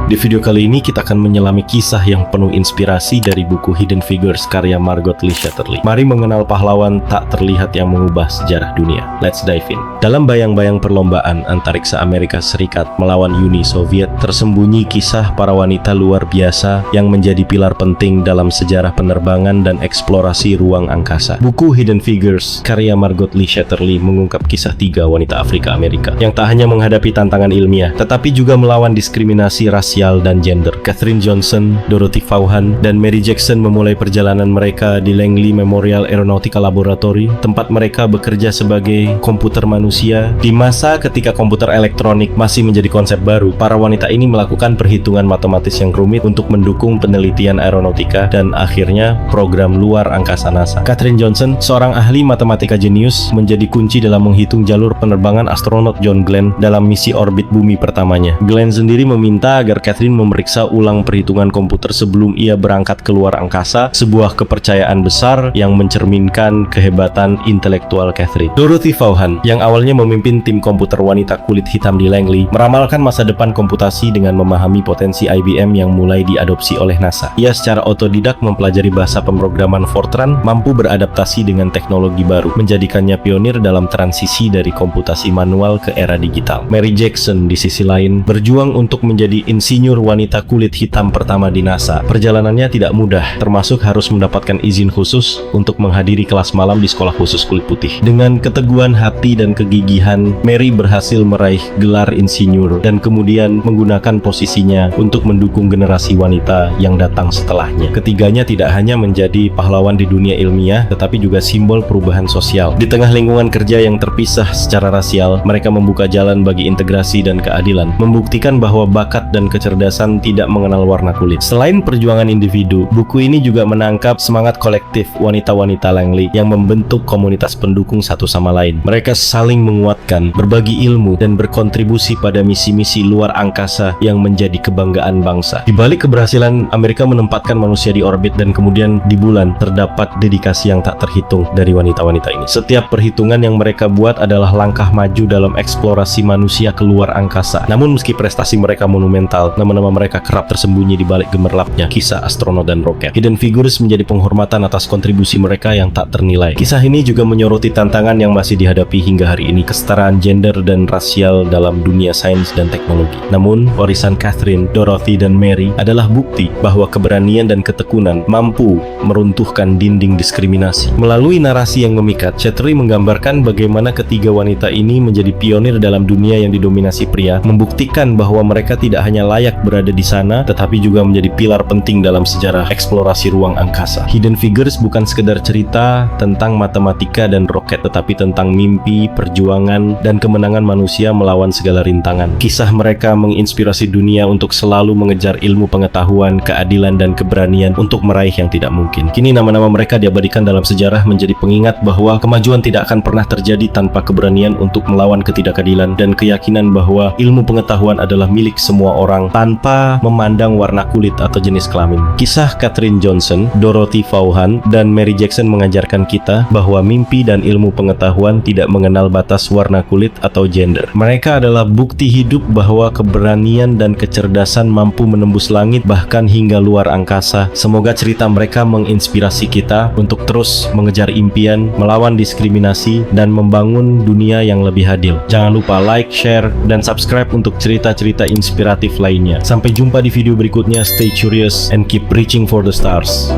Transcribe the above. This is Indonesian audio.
Di video kali ini kita akan menyelami kisah yang penuh inspirasi dari buku Hidden Figures karya Margot Lee Shetterly. Mari mengenal pahlawan tak terlihat yang mengubah sejarah dunia. Let's dive in. Dalam bayang-bayang perlombaan antariksa Amerika Serikat melawan Uni Soviet, tersembunyi kisah para wanita luar biasa yang menjadi pilar penting dalam sejarah penerbangan dan eksplorasi ruang angkasa. Buku Hidden Figures karya Margot Lee Shetterly mengungkap kisah 3 wanita Afrika Amerika yang tak hanya menghadapi tantangan ilmiah, tetapi juga melawan diskriminasi rasial dan gender. Katherine Johnson, Dorothy Vaughan, dan Mary Jackson memulai perjalanan mereka di Langley Memorial Aeronautical Laboratory, tempat mereka bekerja sebagai komputer manusia. Di masa ketika komputer elektronik masih menjadi konsep baru, para wanita ini melakukan perhitungan matematis yang rumit untuk mendukung penelitian aeronautika dan akhirnya program luar angkasa NASA. Katherine Johnson, seorang ahli matematika jenius, menjadi kunci dalam menghitung jalur penerbangan astronot John Glenn dalam misi orbit bumi pertamanya. Glenn sendiri meminta agar Katherine memeriksa ulang perhitungan komputer sebelum ia berangkat ke luar angkasa, sebuah kepercayaan besar yang mencerminkan kehebatan intelektual Katherine. Dorothy Vaughan, yang awalnya memimpin tim komputer wanita kulit hitam di Langley, meramalkan masa depan komputasi dengan memahami potensi IBM yang mulai diadopsi oleh NASA. Ia secara otodidak mempelajari bahasa pemrograman Fortran, mampu beradaptasi dengan teknologi baru, menjadikannya pionir dalam transisi dari komputasi manual ke era digital. Mary Jackson, di sisi lain, berjuang untuk menjadi insinyur wanita kulit hitam pertama di NASA. Perjalanannya tidak mudah, termasuk harus mendapatkan izin khusus untuk menghadiri kelas malam di sekolah khusus kulit putih. Dengan keteguhan hati dan kegigihan, Mary berhasil meraih gelar insinyur dan kemudian menggunakan posisinya untuk mendukung generasi wanita yang datang setelahnya. Ketiganya tidak hanya menjadi pahlawan di dunia ilmiah, tetapi juga simbol perubahan sosial. Di tengah lingkungan kerja yang terpisah secara rasial, mereka membuka jalan bagi integrasi dan keadilan, membuktikan bahwa bakat dan kecerdasan tidak mengenal warna kulit. Selain perjuangan individu, buku ini juga menangkap semangat kolektif wanita-wanita Langley yang membentuk komunitas pendukung satu sama lain. Mereka saling menguatkan, berbagi ilmu, dan berkontribusi pada misi-misi luar angkasa yang menjadi kebanggaan bangsa. Di balik keberhasilan Amerika menempatkan manusia di orbit dan kemudian di bulan, terdapat dedikasi yang tak terhitung dari wanita-wanita ini. Setiap perhitungan yang mereka buat adalah langkah maju dalam eksplorasi manusia ke luar angkasa. Namun meski prestasi mereka monumental, nama-nama mereka kerap tersembunyi di balik gemerlapnya kisah astronot dan roket. Hidden Figures menjadi penghormatan atas kontribusi mereka yang tak ternilai. Kisah ini juga menyoroti tantangan yang masih dihadapi hingga hari ini, kesetaraan gender dan rasial dalam dunia sains dan teknologi. Namun, warisan Katherine, Dorothy, dan Mary adalah bukti bahwa keberanian dan ketekunan mampu meruntuhkan dinding diskriminasi. Melalui narasi yang memikat, Shetterly menggambarkan bagaimana ketiga wanita ini menjadi pionir dalam dunia yang didominasi pria, membuktikan bahwa mereka tidak hanya layak berada di sana, tetapi juga menjadi pilar penting dalam sejarah eksplorasi ruang angkasa. Hidden Figures bukan sekedar cerita tentang matematika dan roket, tetapi tentang mimpi, perjuangan, dan kemenangan manusia melawan segala rintangan. Kisah mereka menginspirasi dunia untuk selalu mengejar ilmu pengetahuan, keadilan, dan keberanian untuk meraih yang tidak mungkin. Kini nama-nama mereka diabadikan dalam sejarah menjadi pengingat bahwa kemajuan tidak akan pernah terjadi tanpa keberanian untuk melawan ketidakadilan dan keyakinan bahwa ilmu pengetahuan adalah milik semua orang tanpa memandang warna kulit atau jenis kelamin. Kisah Katherine Johnson, Dorothy Vaughan, dan Mary Jackson mengajarkan kita bahwa mimpi dan ilmu pengetahuan tidak mengenal batas warna kulit atau gender. Mereka adalah bukti hidup bahwa keberanian dan kecerdasan mampu menembus langit bahkan hingga luar angkasa. Semoga cerita mereka menginspirasi kita untuk terus mengejar impian, melawan diskriminasi, dan membangun dunia yang lebih adil. Jangan lupa like, share, dan subscribe untuk cerita-cerita inspiratif lainnya. Sampai jumpa di video berikutnya. Stay curious and keep reaching for the stars.